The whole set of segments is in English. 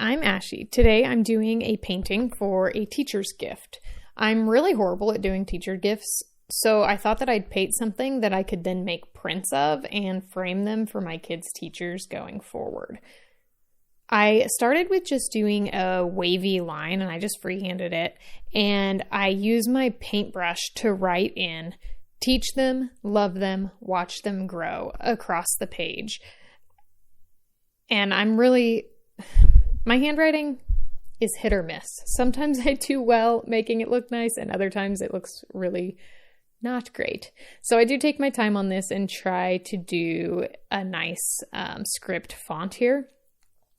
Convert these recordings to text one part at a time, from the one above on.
I'm Ashy. Today I'm doing a painting for a teacher's gift. I'm really horrible at doing teacher gifts, so I thought that I'd paint something that I could then make prints of and frame them for my kids' teachers going forward. I started with just doing a wavy line and I just freehanded it, and I used my paintbrush to write in, teach them, love them, watch them grow across the page. And my handwriting is hit or miss. Sometimes I do well making it look nice, and other times it looks really not great. So I do take my time on this and try to do a nice script font here.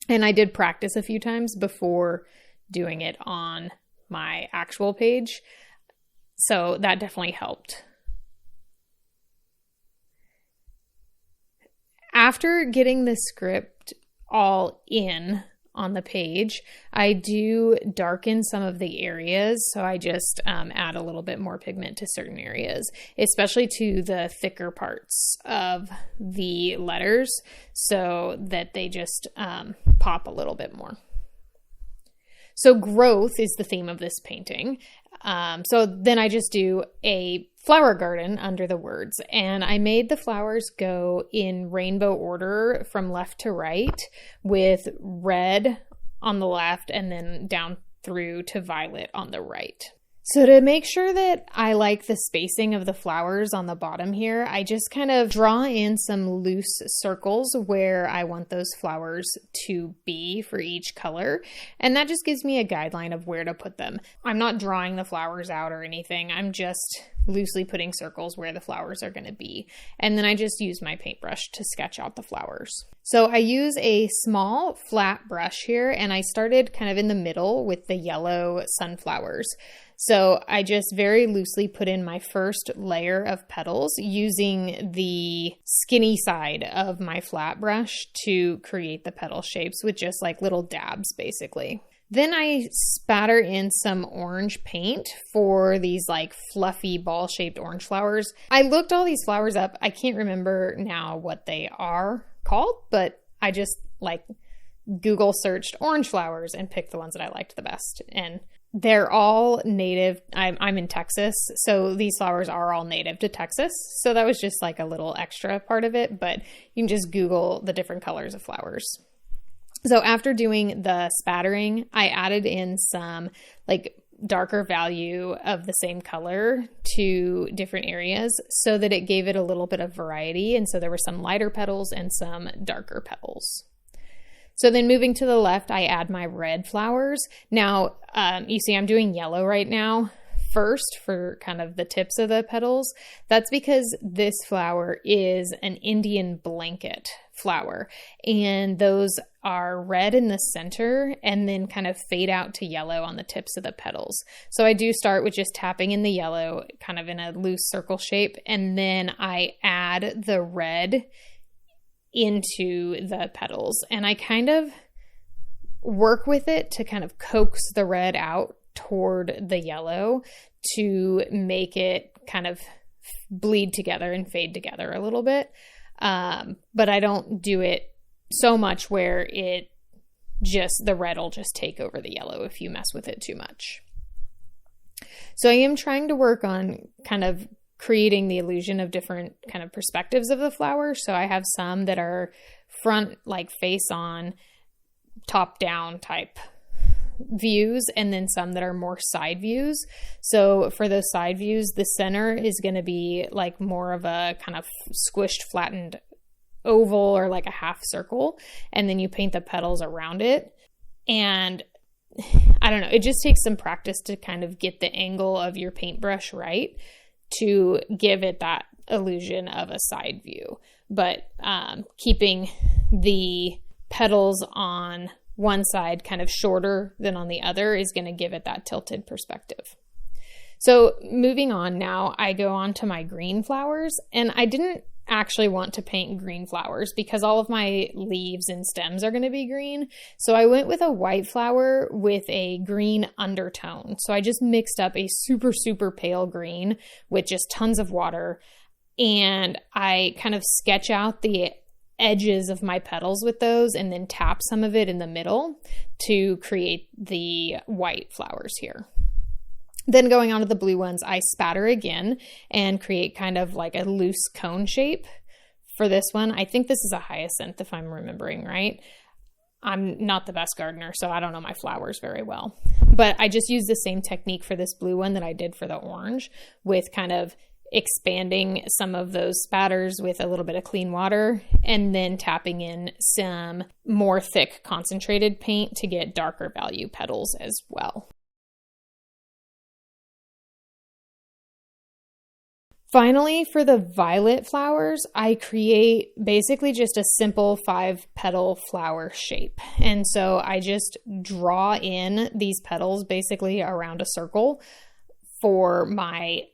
And I did practice a few times before doing it on my actual page. So that definitely helped. After getting the script all in on the page, I do darken some of the areas. So I just add a little bit more pigment to certain areas, especially to the thicker parts of the letters, so that they just pop a little bit more. So growth is the theme of this painting. So then I just do a flower garden under the words, and I made the flowers go in rainbow order from left to right, with red on the left and then down through to violet on the right. So to make sure that I like the spacing of the flowers on the bottom here, I just kind of draw in some loose circles where I want those flowers to be for each color. And that just gives me a guideline of where to put them. I'm not drawing the flowers out or anything. I'm just loosely putting circles where the flowers are going to be. And then I just use my paintbrush to sketch out the flowers. So I use a small flat brush here, and I started kind of in the middle with the yellow sunflowers. So I just very loosely put in my first layer of petals using the skinny side of my flat brush to create the petal shapes with just like little dabs, basically. Then I spatter in some orange paint for these like fluffy ball-shaped orange flowers. I looked all these flowers up. I can't remember now what they are called, but I just like Google searched orange flowers and picked the ones that I liked the best. And they're all native. I'm in Texas, so these flowers are all native to Texas. So that was just like a little extra part of it, but you can just Google the different colors of flowers. So after doing the spattering, I added in some like darker value of the same color to different areas so that it gave it a little bit of variety. And so there were some lighter petals and some darker petals. So then moving to the left, I add my red flowers. Now, you see I'm doing yellow right now first for kind of the tips of the petals. That's because this flower is an Indian blanket flower, and those are red in the center and then kind of fade out to yellow on the tips of the petals. So I do start with just tapping in the yellow kind of in a loose circle shape, and then I add the red into the petals, and I kind of work with it to kind of coax the red out toward the yellow to make it kind of bleed together and fade together a little bit. But I don't do it so much where the red will just take over the yellow if you mess with it too much. So I am trying to work on kind of creating the illusion of different kind of perspectives of the flower. So I have some that are front, like face on, top down type views, and then some that are more side views. So for those side views, the center is going to be like more of a kind of squished, flattened oval or like a half circle. And then you paint the petals around it. And I don't know, it just takes some practice to kind of get the angle of your paintbrush right to give it that illusion of a side view. But keeping the petals on one side kind of shorter than on the other is going to give it that tilted perspective. So moving on now, I go on to my green flowers, and I didn't actually want to paint green flowers because all of my leaves and stems are going to be green. So I went with a white flower with a green undertone. So I just mixed up a super, super pale green with just tons of water, and I kind of sketch out the edges of my petals with those and then tap some of it in the middle to create the white flowers here. Then going on to the blue ones, I spatter again and create kind of like a loose cone shape for this one. I think this is a hyacinth if I'm remembering right. I'm not the best gardener, so I don't know my flowers very well. But I just use the same technique for this blue one that I did for the orange, with kind of expanding some of those spatters with a little bit of clean water and then tapping in some more thick concentrated paint to get darker value petals as well. Finally, for the violet flowers, I create basically just a simple 5-petal flower shape. And so I just draw in these petals basically around a circle for my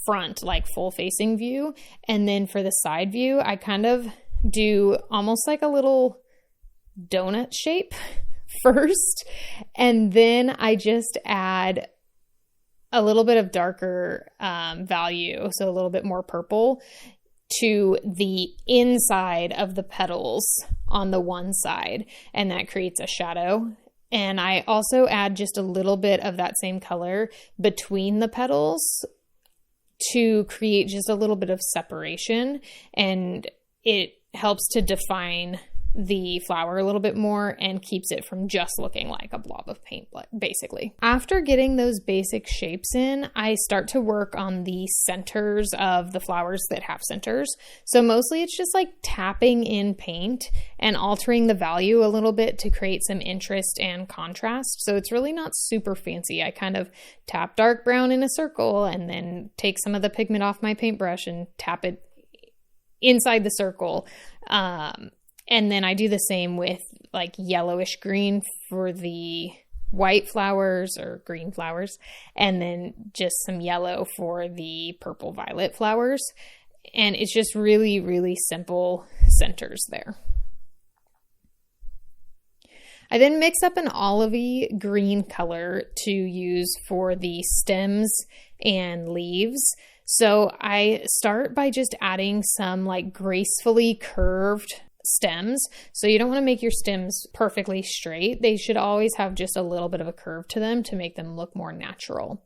front, like full facing view. And then for the side view, I kind of do almost like a little donut shape first. And then I just add a little bit of darker value, so a little bit more purple, to the inside of the petals on the one side, and that creates a shadow. And I also add just a little bit of that same color between the petals to create just a little bit of separation, and it helps to define the flower a little bit more and keeps it from just looking like a blob of paint, basically. After getting those basic shapes in, I start to work on the centers of the flowers that have centers. So mostly it's just like tapping in paint and altering the value a little bit to create some interest and contrast. So it's really not super fancy. I kind of tap dark brown in a circle and then take some of the pigment off my paintbrush and tap it inside the circle. And then I do the same with like yellowish green for the white flowers or green flowers, and then just some yellow for the purple violet flowers. And it's just really, really simple centers there. I then mix up an olivey green color to use for the stems and leaves. So I start by just adding some like gracefully curved stems. So you don't want to make your stems perfectly straight. They should always have just a little bit of a curve to them to make them look more natural.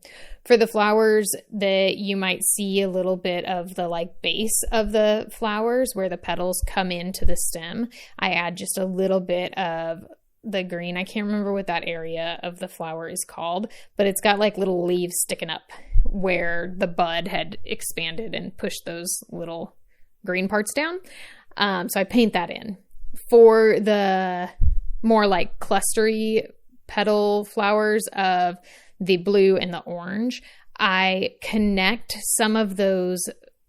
For the flowers, that you might see a little bit of the like base of the flowers where the petals come into the stem. I add just a little bit of the green. I can't remember what that area of the flower is called, but it's got like little leaves sticking up where the bud had expanded and pushed those little green parts down. So I paint that in. For the more like clustery petal flowers of the blue and the orange, I connect some of those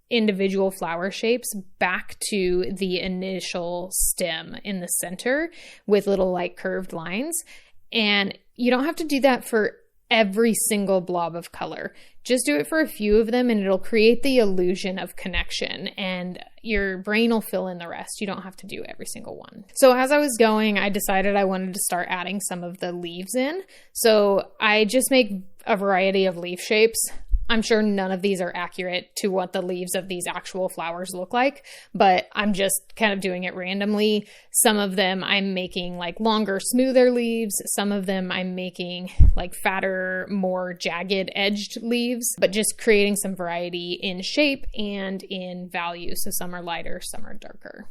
individual flower shapes back to the initial stem in the center with little like curved lines. And you don't have to do that for every single blob of color. Just do it for a few of them and it'll create the illusion of connection, and your brain will fill in the rest. You don't have to do every single one. So as I was going, I decided I wanted to start adding some of the leaves in. So I just make a variety of leaf shapes. I'm sure none of these are accurate to what the leaves of these actual flowers look like, but I'm just kind of doing it randomly. Some of them I'm making like longer, smoother leaves. Some of them I'm making like fatter, more jagged edged leaves, but just creating some variety in shape and in value. So some are lighter, some are darker.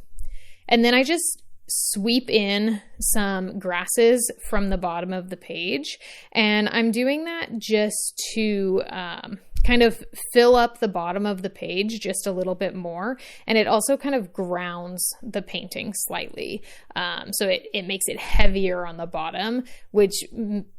And then I just sweep in some grasses from the bottom of the page. And I'm doing that just to kind of fill up the bottom of the page just a little bit more. And it also kind of grounds the painting slightly. So it makes it heavier on the bottom, which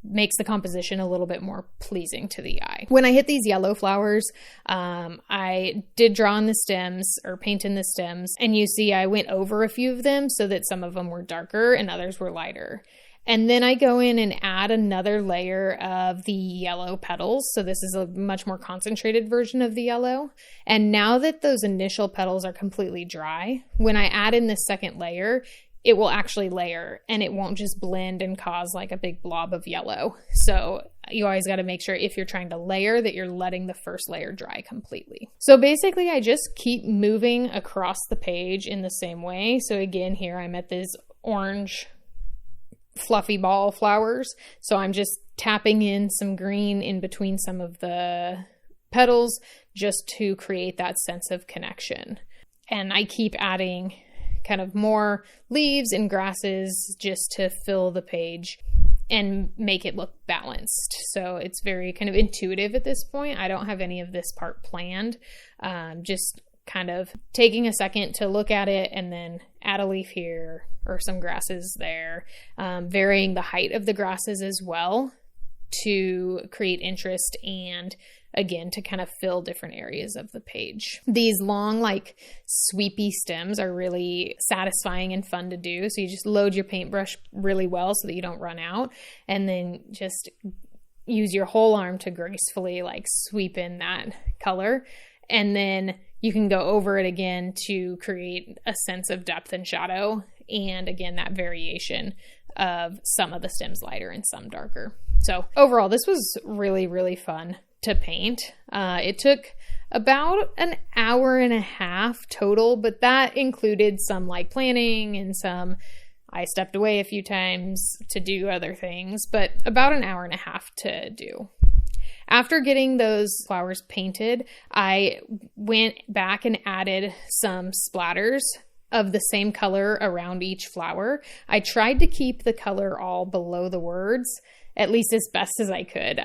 makes the composition a little bit more pleasing to the eye. When I hit these yellow flowers, I did draw on the stems or paint in the stems. And you see I went over a few of them so that some of them were darker and others were lighter. And then I go in and add another layer of the yellow petals. So this is a much more concentrated version of the yellow. And now that those initial petals are completely dry, when I add in this second layer, it will actually layer and it won't just blend and cause like a big blob of yellow. So you always got to make sure if you're trying to layer that you're letting the first layer dry completely. So basically I just keep moving across the page in the same way. So again, here I'm at this orange fluffy ball flowers. So I'm just tapping in some green in between some of the petals just to create that sense of connection. And I keep adding kind of more leaves and grasses just to fill the page and make it look balanced. So it's very kind of intuitive at this point. I don't have any of this part planned. Just kind of taking a second to look at it and then add a leaf here or some grasses there, varying the height of the grasses as well to create interest and again to kind of fill different areas of the page. These long like sweepy stems are really satisfying and fun to do. So you just load your paintbrush really well so that you don't run out, and then just use your whole arm to gracefully like sweep in that color, and then you can go over it again to create a sense of depth and shadow, and again that variation of some of the stems lighter and some darker. So overall this was really fun to paint. It took about an hour and a half total, but that included some like planning and some I stepped away a few times to do other things, but about an hour and a half to do. After getting those flowers painted, I went back and added some splatters of the same color around each flower. I tried to keep the color all below the words, at least as best as I could.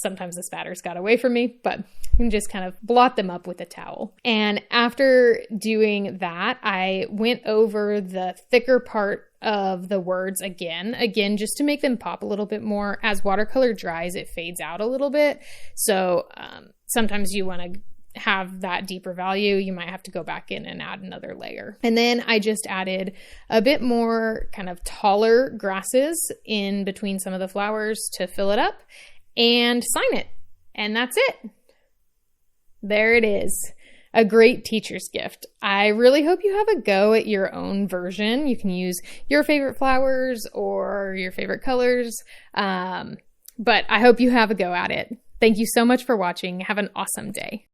Sometimes the spatters got away from me, but you can just kind of blot them up with a towel. And after doing that, I went over the thicker part of the words again, just to make them pop a little bit more. As watercolor dries, it fades out a little bit. So sometimes you want to have that deeper value, you might have to go back in and add another layer. And then I just added a bit more kind of taller grasses in between some of the flowers to fill it up and sign it. And that's it. There it is. A great teacher's gift. I really hope you have a go at your own version. You can use your favorite flowers or your favorite colors, but I hope you have a go at it. Thank you so much for watching. Have an awesome day.